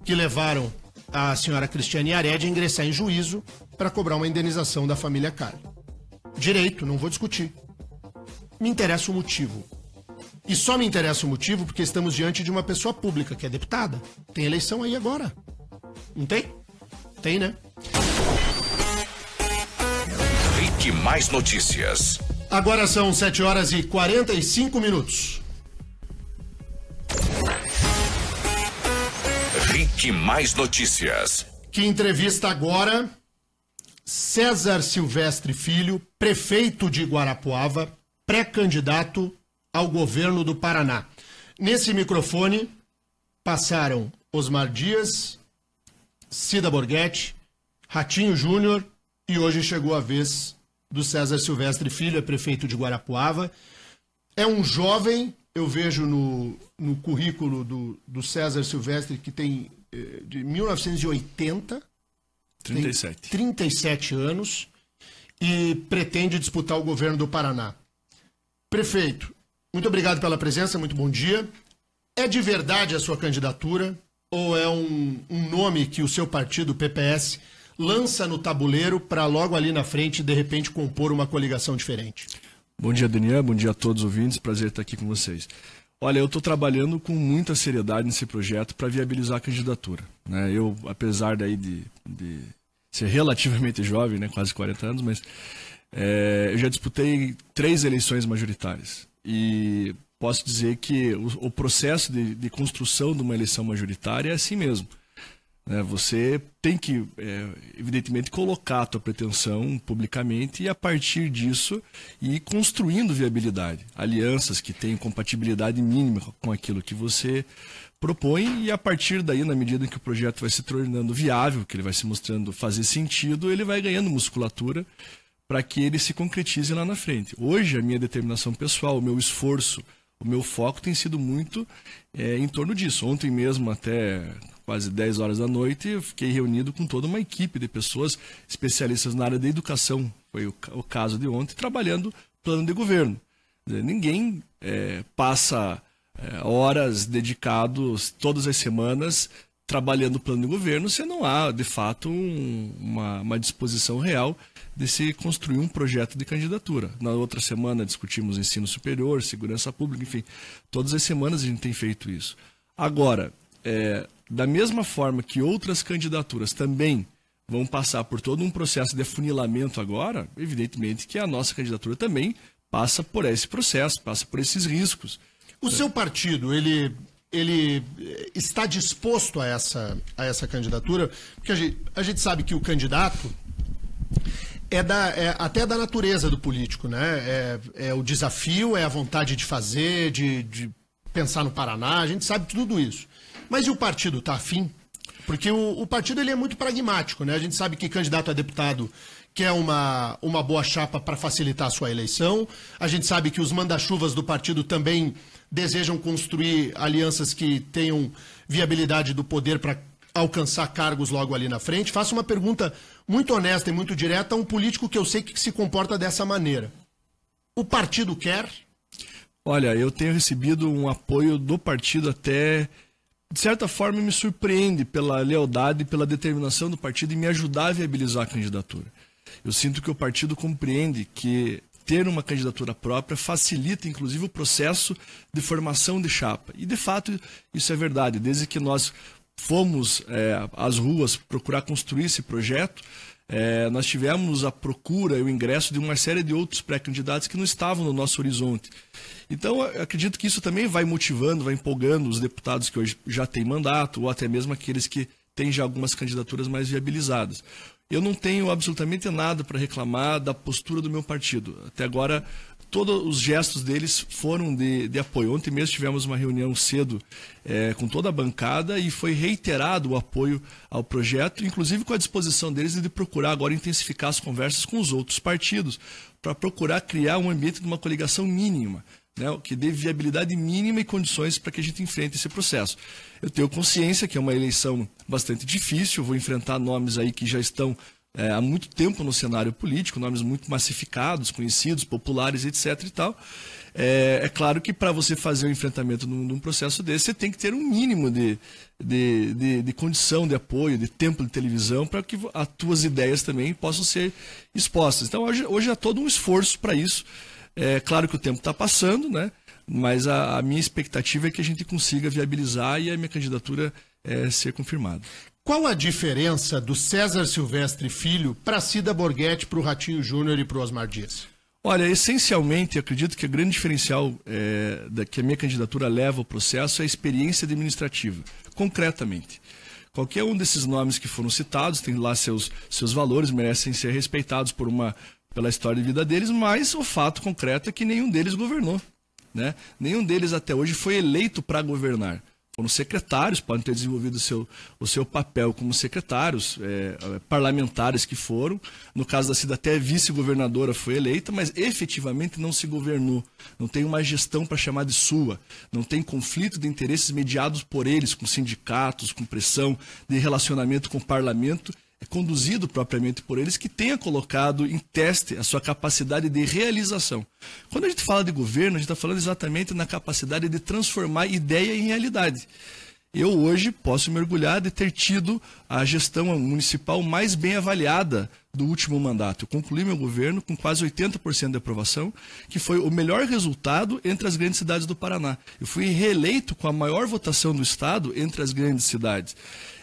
que levaram a senhora Cristiane Yared a ingressar em juízo para cobrar uma indenização da família Carli. Direito, não vou discutir. Me interessa o motivo. E só me interessa o motivo porque estamos diante de uma pessoa pública, que é deputada. Tem eleição aí agora. Não tem? Tem, né?
RIC Mais Notícias.
Agora são 7h45.
RIC Mais Notícias.
Que entrevista agora César Silvestre Filho, prefeito de Guarapuava, pré-candidato ao governo do Paraná. Nesse microfone passaram Osmar Dias, Cida Borghetti, Ratinho Júnior e hoje chegou a vez do César Silvestre Filho, é prefeito de Guarapuava. É um jovem, eu vejo no currículo do César Silvestre, que tem de 1980...
37.
37 anos e pretende disputar o governo do Paraná. Prefeito, muito obrigado pela presença, muito bom dia. É de verdade a sua candidatura ou é um nome que o seu partido, o PPS, lança no tabuleiro para logo ali na frente, de repente, compor uma coligação diferente?
Bom dia, Daniel. Bom dia a todos os ouvintes. Prazer estar aqui com vocês. Olha, eu estou trabalhando com muita seriedade nesse projeto para viabilizar a candidatura, né? Eu, apesar daí de ser relativamente jovem, né, quase 40 anos, mas eu já disputei 3 eleições majoritárias. E posso dizer que o processo de construção de uma eleição majoritária é assim mesmo. Você tem que, evidentemente, colocar a tua pretensão publicamente e, a partir disso, ir construindo viabilidade. Alianças que tenham compatibilidade mínima com aquilo que você propõe e, a partir daí, na medida em que o projeto vai se tornando viável, que ele vai se mostrando fazer sentido, ele vai ganhando musculatura para que ele se concretize lá na frente. Hoje, a minha determinação pessoal, o meu esforço, o meu foco tem sido muito em torno disso. Ontem mesmo, até quase 10 horas da noite, eu fiquei reunido com toda uma equipe de pessoas especialistas na área da educação. Foi o caso de ontem, trabalhando plano de governo. Ninguém passa horas dedicados todas as semanas trabalhando o plano de governo se não há, de fato, uma disposição real de se construir um projeto de candidatura. Na outra semana discutimos ensino superior, segurança pública, enfim, todas as semanas a gente tem feito isso. Agora, da mesma forma que outras candidaturas também vão passar por todo um processo de afunilamento agora, evidentemente que a nossa candidatura também passa por esse processo, passa por esses riscos.
O seu partido, ele está disposto a essa candidatura? Porque a gente sabe que o candidato até da natureza do político, né? É o desafio, é a vontade de fazer, de pensar no Paraná, a gente sabe tudo isso. Mas e o partido, tá afim? Porque o partido ele é muito pragmático, né? A gente sabe que candidato a deputado quer uma boa chapa para facilitar a sua eleição. A gente sabe que os manda-chuvas do partido também desejam construir alianças que tenham viabilidade do poder para alcançar cargos logo ali na frente. Faço uma pergunta muito honesta e muito direta a um político que eu sei que se comporta dessa maneira. O partido quer?
Olha, eu tenho recebido um apoio do partido até... De certa forma, me surpreende pela lealdade e pela determinação do partido em me ajudar a viabilizar a candidatura. Eu sinto que o partido compreende que ter uma candidatura própria facilita, inclusive, o processo de formação de chapa. E, de fato, isso é verdade. Desde que nós fomos às ruas procurar construir esse projeto, nós tivemos a procura e o ingresso de uma série de outros pré-candidatos que não estavam no nosso horizonte. Então, acredito que isso também vai motivando, vai empolgando os deputados que hoje já têm mandato, ou até mesmo aqueles que têm já algumas candidaturas mais viabilizadas. Eu não tenho absolutamente nada para reclamar da postura do meu partido. Até agora, todos os gestos deles foram de apoio. Ontem mesmo tivemos uma reunião cedo com toda a bancada e foi reiterado o apoio ao projeto, inclusive com a disposição deles de procurar agora intensificar as conversas com os outros partidos, para procurar criar um ambiente de uma coligação mínima, né, que dê viabilidade mínima e condições para que a gente enfrente esse processo. Eu tenho consciência que é uma eleição bastante difícil, vou enfrentar nomes aí que já estão há muito tempo no cenário político, nomes muito massificados, conhecidos, populares, etc. e tal. É claro que para você fazer o enfrentamento num processo desse, você tem que ter um mínimo de condição de apoio, de tempo de televisão, para que as tuas ideias também possam ser expostas. Então, hoje há todo um esforço para isso. É claro que o tempo está passando, né? Mas a minha expectativa é que a gente consiga viabilizar e a minha candidatura ser confirmada.
Qual a diferença do César Silvestre Filho para Cida Borghetti, para o Ratinho Júnior e para o Osmar Dias?
Olha, essencialmente, acredito que o grande diferencial que a minha candidatura leva ao processo é a experiência administrativa, concretamente. Qualquer um desses nomes que foram citados tem lá seus valores, merecem ser respeitados pela história de vida deles, mas o fato concreto é que nenhum deles governou, né? Nenhum deles até hoje foi eleito para governar. Foram secretários, podem ter desenvolvido o seu papel como secretários, parlamentares que foram. No caso da Cida, até vice-governadora foi eleita, mas efetivamente não se governou. Não tem uma gestão para chamar de sua. Não tem conflito de interesses mediados por eles, com sindicatos, com pressão de relacionamento com o parlamento, conduzido propriamente por eles, que tenha colocado em teste a sua capacidade de realização. Quando a gente fala de governo, a gente está falando exatamente na capacidade de transformar ideia em realidade. Eu hoje posso me orgulhar de ter tido a gestão municipal mais bem avaliada do último mandato. Eu concluí meu governo com quase 80% de aprovação, que foi o melhor resultado entre as grandes cidades do Paraná. Eu fui reeleito com a maior votação do estado entre as grandes cidades.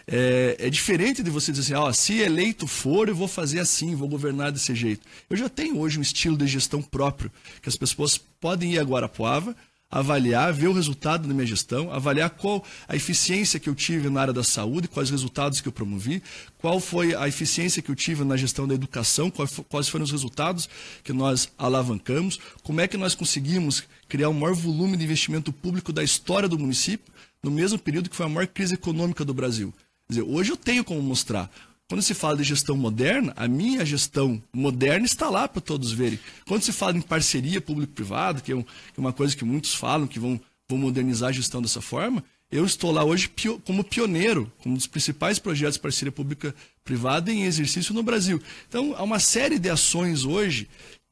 É diferente de você dizer assim, se eleito for, eu vou fazer assim, vou governar desse jeito. Eu já tenho hoje um estilo de gestão próprio, que as pessoas podem ir a Guarapuava, avaliar, ver o resultado da minha gestão, avaliar qual a eficiência que eu tive na área da saúde, quais resultados que eu promovi, qual foi a eficiência que eu tive na gestão da educação, quais foram os resultados que nós alavancamos, como é que nós conseguimos criar o maior volume de investimento público da história do município, no mesmo período que foi a maior crise econômica do Brasil. Quer dizer, hoje eu tenho como mostrar. Quando se fala de gestão moderna, a minha gestão moderna está lá para todos verem. Quando se fala em parceria público-privada, que é uma coisa que muitos falam, que vão modernizar a gestão dessa forma, eu estou lá hoje como pioneiro, como um dos principais projetos de parceria pública-privada em exercício no Brasil. Então, há uma série de ações hoje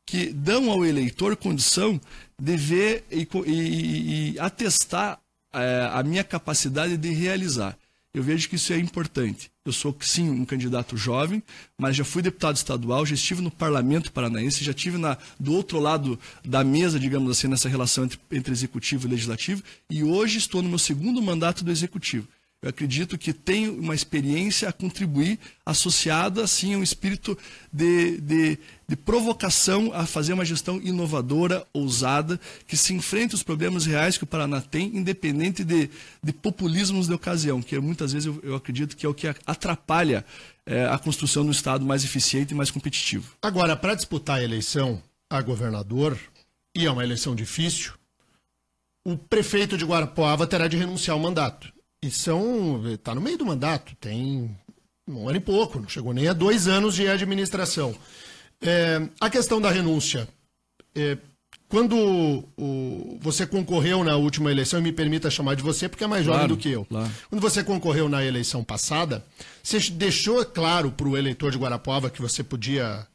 que dão ao eleitor condição de ver e atestar a minha capacidade de realizar. Eu vejo que isso é importante. Eu sou, sim, um candidato jovem, mas já fui deputado estadual, já estive no parlamento paranaense, já estive do outro lado da mesa, digamos assim, nessa relação entre executivo e legislativo, e hoje estou no meu segundo mandato do executivo. Eu acredito que tenho uma experiência a contribuir, associada, assim, a um espírito de provocação a fazer uma gestão inovadora, ousada, que se enfrente os problemas reais que o Paraná tem, independente de populismos de ocasião, que muitas vezes eu acredito que é o que atrapalha a construção de um Estado mais eficiente e mais competitivo.
Agora, para disputar a eleição a governador, e é uma eleição difícil, o prefeito de Guarapuava terá de renunciar ao mandato. E está no meio do mandato, tem 1 ano e pouco, não chegou nem a 2 anos de administração. A questão da renúncia, quando você concorreu na última eleição, e me permita chamar de você, porque é mais jovem do que eu. Claro. Quando você concorreu na eleição passada, você deixou claro para o eleitor de Guarapuava que você podia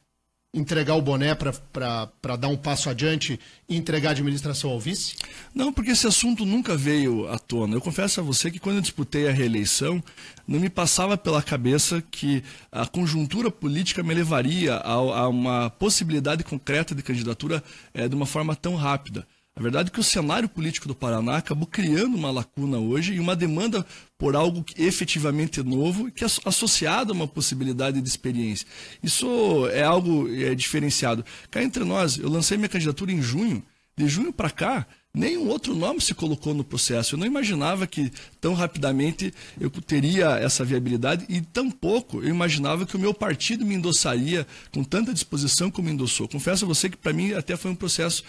entregar o boné para dar um passo adiante e entregar a administração ao vice?
Não, porque esse assunto nunca veio à tona. Eu confesso a você que quando eu disputei a reeleição, não me passava pela cabeça que a conjuntura política me levaria a uma possibilidade concreta de candidatura de uma forma tão rápida. A verdade é que o cenário político do Paraná acabou criando uma lacuna hoje e uma demanda por algo efetivamente novo, que é associado a uma possibilidade de experiência. Isso é algo diferenciado. Cá entre nós, eu lancei minha candidatura em junho. De junho para cá, nenhum outro nome se colocou no processo. Eu não imaginava que tão rapidamente eu teria essa viabilidade e tampouco eu imaginava que o meu partido me endossaria com tanta disposição como endossou. Confesso a você que para mim até foi um processo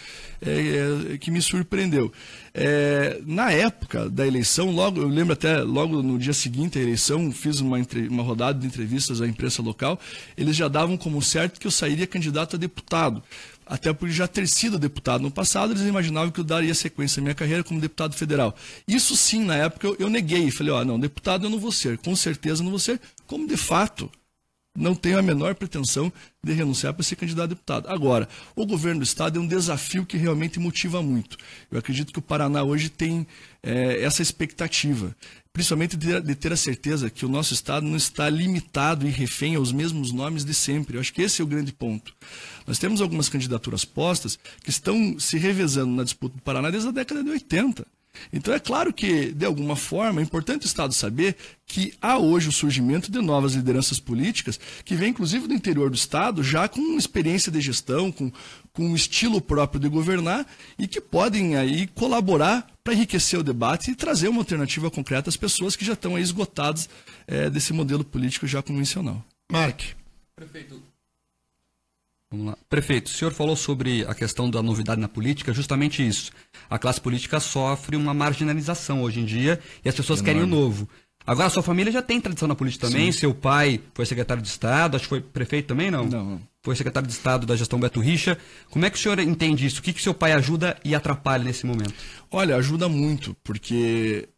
que me surpreendeu. Na época da eleição, eu lembro até logo no dia seguinte à eleição, fiz uma rodada de entrevistas à imprensa local, eles já davam como certo que eu sairia candidato a deputado. Até por já ter sido deputado no passado, eles imaginavam que eu daria sequência à minha carreira como deputado federal. Isso sim, na época, eu neguei. Falei, não, deputado eu não vou ser, com certeza não vou ser, como de fato não tenho a menor pretensão de renunciar para ser candidato a deputado. Agora, o governo do Estado é um desafio que realmente motiva muito. Eu acredito que o Paraná hoje tem essa expectativa, principalmente de ter a certeza que o nosso Estado não está limitado e refém aos mesmos nomes de sempre. Eu acho que esse é o grande ponto. Nós temos algumas candidaturas postas que estão se revezando na disputa do Paraná desde a década de 80. Então é claro que, de alguma forma, é importante o Estado saber que há hoje o surgimento de novas lideranças políticas que vêm, inclusive, do interior do Estado, já com experiência de gestão, com um estilo próprio de governar e que podem aí colaborar para enriquecer o debate e trazer uma alternativa concreta às pessoas que já estão aí esgotadas desse modelo político já convencional.
Mark.
Prefeito. Vamos lá. Prefeito, o senhor falou sobre a questão da novidade na política, justamente isso. A classe política sofre uma marginalização hoje em dia e as pessoas querem o novo. Agora, a sua família já tem tradição na política também. Sim. Seu pai foi secretário de Estado, acho que foi prefeito também, não? Não. Foi secretário de Estado da gestão Beto Richa. Como é que o senhor entende isso? O que seu pai ajuda e atrapalha nesse momento?
Olha, ajuda muito, porque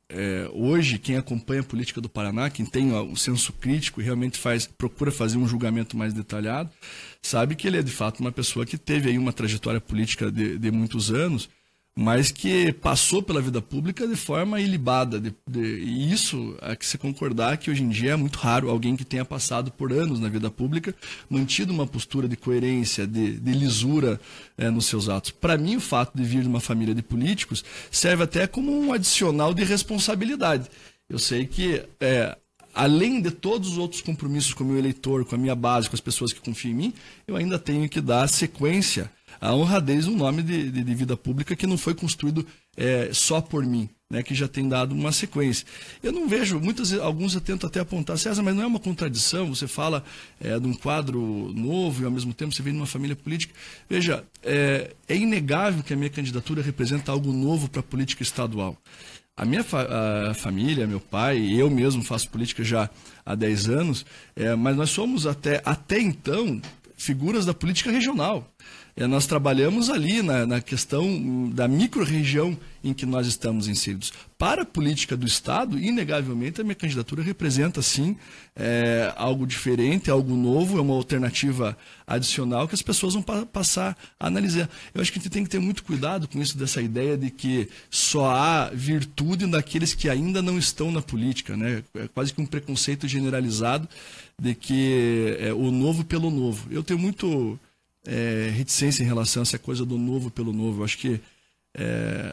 hoje quem acompanha a política do Paraná, quem tem o senso crítico e realmente procura fazer um julgamento mais detalhado, sabe que ele é de fato uma pessoa que teve aí uma trajetória política de muitos anos, mas que passou pela vida pública de forma ilibada. E isso é que se concordar que hoje em dia é muito raro alguém que tenha passado por anos na vida pública, mantido uma postura de coerência, de lisura nos seus atos. Para mim, o fato de vir de uma família de políticos serve até como um adicional de responsabilidade. Eu sei que além de todos os outros compromissos com o meu eleitor, com a minha base, com as pessoas que confiam em mim, eu ainda tenho que dar sequência à honradez, um nome de vida pública que não foi construído só por mim, né, que já tem dado uma sequência. Eu não vejo, alguns eu tento até apontar, César, mas não é uma contradição, você fala de um quadro novo e ao mesmo tempo você vem de uma família política. Veja, é inegável que a minha candidatura representa algo novo para a política estadual. A minha família, meu pai, eu mesmo faço política já há 10 anos, mas nós somos até então figuras da política regional. Nós trabalhamos ali na questão da micro-região em que nós estamos inseridos. Para a política do Estado, inegavelmente, a minha candidatura representa, sim, algo diferente, algo novo, é uma alternativa adicional que as pessoas vão passar a analisar. Eu acho que a gente tem que ter muito cuidado com isso, dessa ideia de que só há virtude naqueles que ainda não estão na política, né? É quase que um preconceito generalizado de que o novo pelo novo. Eu tenho muito reticência em relação a essa coisa do novo pelo novo. Eu acho que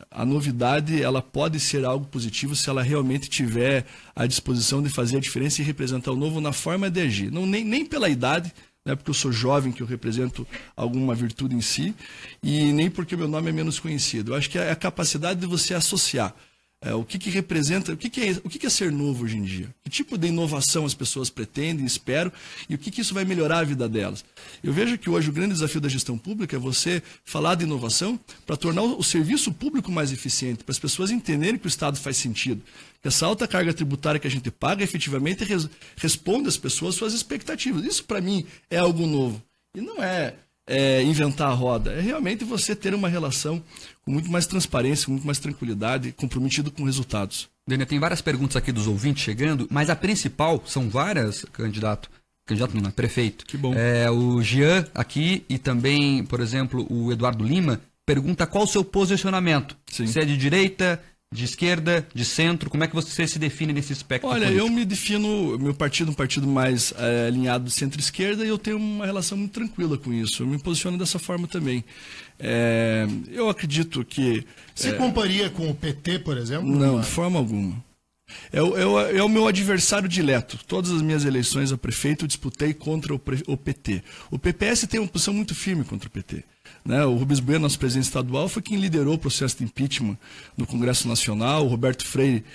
a novidade ela pode ser algo positivo se ela realmente tiver a disposição de fazer a diferença e representar o novo na forma de agir. Não, nem pela idade, não é porque eu sou jovem que eu represento alguma virtude em si, e nem porque meu nome é menos conhecido. Eu acho que é a capacidade de você associar o que representa, o que é ser novo hoje em dia? Que tipo de inovação as pessoas pretendem, esperam, e o que isso vai melhorar a vida delas? Eu vejo que hoje o grande desafio da gestão pública é você falar de inovação para tornar o serviço público mais eficiente, para as pessoas entenderem que o Estado faz sentido, que essa alta carga tributária que a gente paga efetivamente responde às pessoas suas expectativas. Isso para mim é algo novo. E não é inventar a roda, é realmente você ter uma relação com muito mais transparência, com muito mais tranquilidade, comprometido com resultados.
Dênia, tem várias perguntas aqui dos ouvintes chegando, mas a principal, são várias, candidato, Candidato não, é prefeito.
Que bom.
O Jean aqui e também, por exemplo, o Eduardo Lima pergunta qual o seu posicionamento.
Sim.
Se é de direita, de esquerda, de centro, como é que você se define nesse espectro político?
Eu me defino, meu partido, um partido mais alinhado de centro-esquerda, e eu tenho uma relação muito tranquila com isso. Eu me posiciono dessa forma também. Eu acredito que...
Se comparia com o PT, por exemplo?
Não, de forma alguma. É o meu adversário dileto. Todas as minhas eleições a prefeito eu disputei contra o PT. O PPS tem uma posição muito firme contra o PT. Né? O Rubens Bueno, nosso presidente estadual, foi quem liderou o processo de impeachment no Congresso Nacional. O Roberto Freire,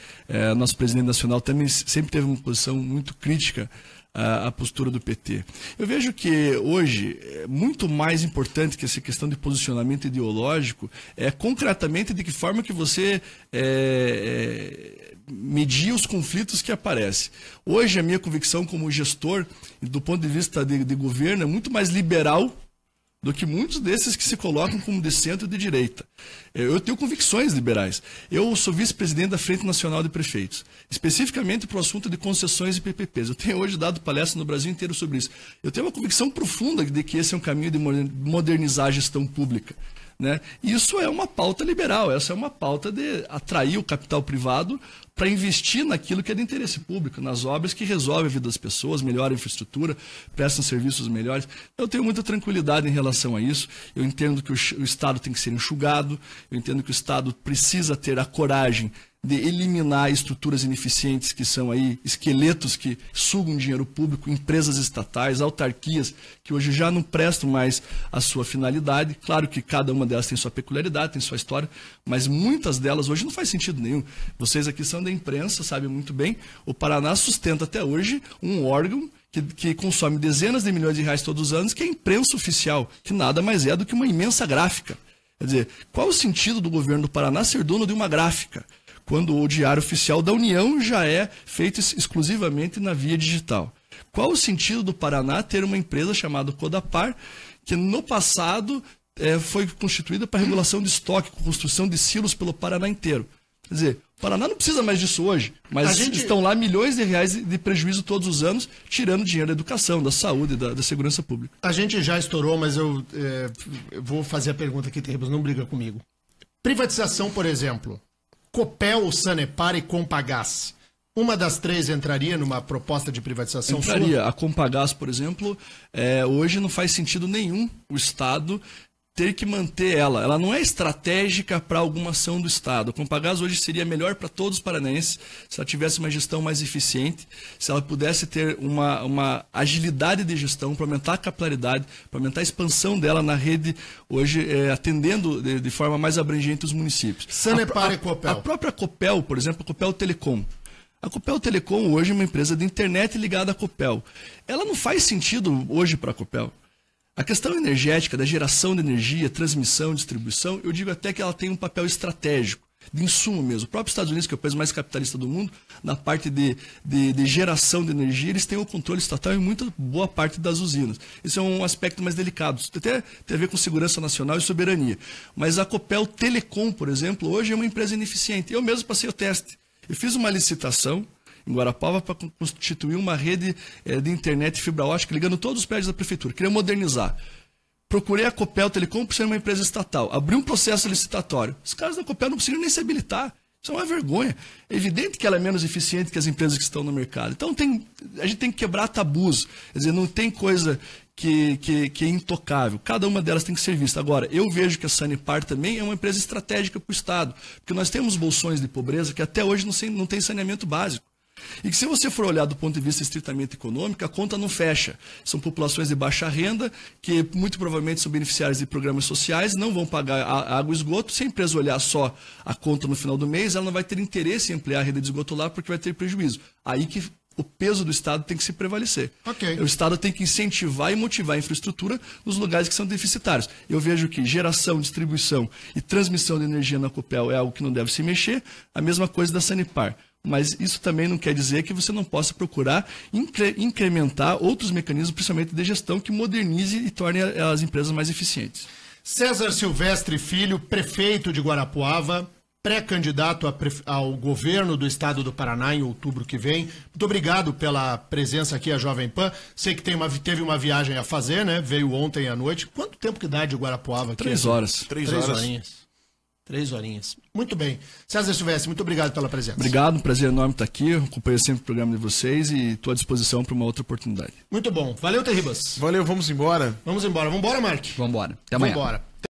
nosso presidente nacional, também sempre teve uma posição muito crítica à postura do PT. Eu vejo que hoje, muito mais importante que essa questão de posicionamento ideológico é concretamente de que forma que você medir os conflitos que aparecem. Hoje, a minha convicção como gestor, do ponto de vista de governo, é muito mais liberal do que muitos desses que se colocam como de centro e de direita. Eu tenho convicções liberais. Eu sou vice-presidente da Frente Nacional de Prefeitos, especificamente para o assunto de concessões e PPPs. Eu tenho hoje dado palestra no Brasil inteiro sobre isso. Eu tenho uma convicção profunda de que esse é um caminho de modernizar a gestão pública. Né? Isso é uma pauta liberal, essa é uma pauta de atrair o capital privado para investir naquilo que é de interesse público, nas obras que resolvem a vida das pessoas, melhoram a infraestrutura, prestam serviços melhores. Eu tenho muita tranquilidade em relação a isso. Eu entendo que o Estado tem que ser enxugado, eu entendo que o Estado precisa ter a coragem de eliminar estruturas ineficientes que são aí esqueletos que sugam dinheiro público, empresas estatais, autarquias que hoje já não prestam mais a sua finalidade. Claro que cada uma delas tem sua peculiaridade, tem sua história, mas muitas delas hoje não faz sentido nenhum. Vocês aqui são da imprensa, sabem muito bem, o Paraná sustenta até hoje um órgão que consome dezenas de milhões de reais todos os anos, que é a imprensa oficial, que nada mais é do que uma imensa gráfica. Quer dizer, qual o sentido do governo do Paraná ser dono de uma gráfica, quando o Diário Oficial da União já é feito exclusivamente na via digital? Qual o sentido do Paraná ter uma empresa chamada Codapar, que no passado foi constituída para regulação de estoque, construção de silos pelo Paraná inteiro? Quer dizer, o Paraná não precisa mais disso hoje, mas estão lá milhões de reais de prejuízo todos os anos, tirando dinheiro da educação, da saúde, da segurança pública.
A gente já estourou, mas eu vou fazer a pergunta aqui, Terrebos, não briga comigo. Privatização, por exemplo, Copel, Sanepar e Compagás. Uma das três entraria numa proposta de privatização?
Entraria.
Sua?
A Compagás, por exemplo, hoje não faz sentido nenhum o Estado ter que manter ela. Ela não é estratégica para alguma ação do Estado. A Compagás hoje seria melhor para todos os paranaenses se ela tivesse uma gestão mais eficiente, se ela pudesse ter uma agilidade de gestão para aumentar a capilaridade, para aumentar a expansão dela na rede, hoje atendendo de forma mais abrangente os municípios.
Sanepar e Copel.
A própria Copel, por exemplo, a Copel Telecom. A Copel Telecom hoje é uma empresa de internet ligada à Copel. Ela não faz sentido hoje para a Copel. A questão energética, da geração de energia, transmissão, distribuição, eu digo até que ela tem um papel estratégico, de insumo mesmo. O próprio Estados Unidos, que é o país mais capitalista do mundo, na parte de geração de energia, eles têm o controle estatal em muita boa parte das usinas. Esse é um aspecto mais delicado. Isso até tem a ver com segurança nacional e soberania. Mas a Copel Telecom, por exemplo, hoje é uma empresa ineficiente. Eu mesmo passei o teste. Eu fiz uma licitação em Guarapava para constituir uma rede de internet fibra ótica ligando todos os prédios da prefeitura. Queria modernizar. Procurei a Copel Telecom por ser uma empresa estatal. Abri um processo licitatório. Os caras da Copel não conseguiram nem se habilitar. Isso é uma vergonha. É evidente que ela é menos eficiente que as empresas que estão no mercado. Então a gente tem que quebrar tabus. Quer dizer, não tem coisa que é intocável. Cada uma delas tem que ser vista. Agora, eu vejo que a Sanepar também é uma empresa estratégica para o Estado. Porque nós temos bolsões de pobreza que até hoje não tem saneamento básico. E que se você for olhar do ponto de vista estritamente econômico, a conta não fecha. São populações de baixa renda, que muito provavelmente são beneficiários de programas sociais, não vão pagar água e esgoto. Se a empresa olhar só a conta no final do mês, ela não vai ter interesse em ampliar a rede de esgoto lá, porque vai ter prejuízo. Aí que o peso do Estado tem que se prevalecer.
Okay.
O Estado tem que incentivar e motivar a infraestrutura nos lugares que são deficitários. Eu vejo que geração, distribuição e transmissão de energia na Copel é algo que não deve se mexer. A mesma coisa da Sanepar. Mas isso também não quer dizer que você não possa procurar incrementar outros mecanismos, principalmente de gestão, que modernize e torne as empresas mais eficientes.
César Silvestre Filho, prefeito de Guarapuava, pré-candidato ao governo do estado do Paraná em outubro que vem. Muito obrigado pela presença aqui à Jovem Pan. Sei que teve uma viagem a fazer, né? Veio ontem à noite. Quanto tempo que dá de Guarapuava aqui?
3 horas.
3 horinhas. 3 horinhas. Muito bem. César Silvestre, muito obrigado pela presença.
Obrigado, um prazer enorme estar aqui. Eu acompanho sempre o programa de vocês e estou à disposição para uma outra oportunidade.
Muito bom. Valeu, Terribas.
Valeu, vamos embora.
Vamos embora. Vamos embora, Mark.
Vamos embora. Até amanhã.
Vamos embora.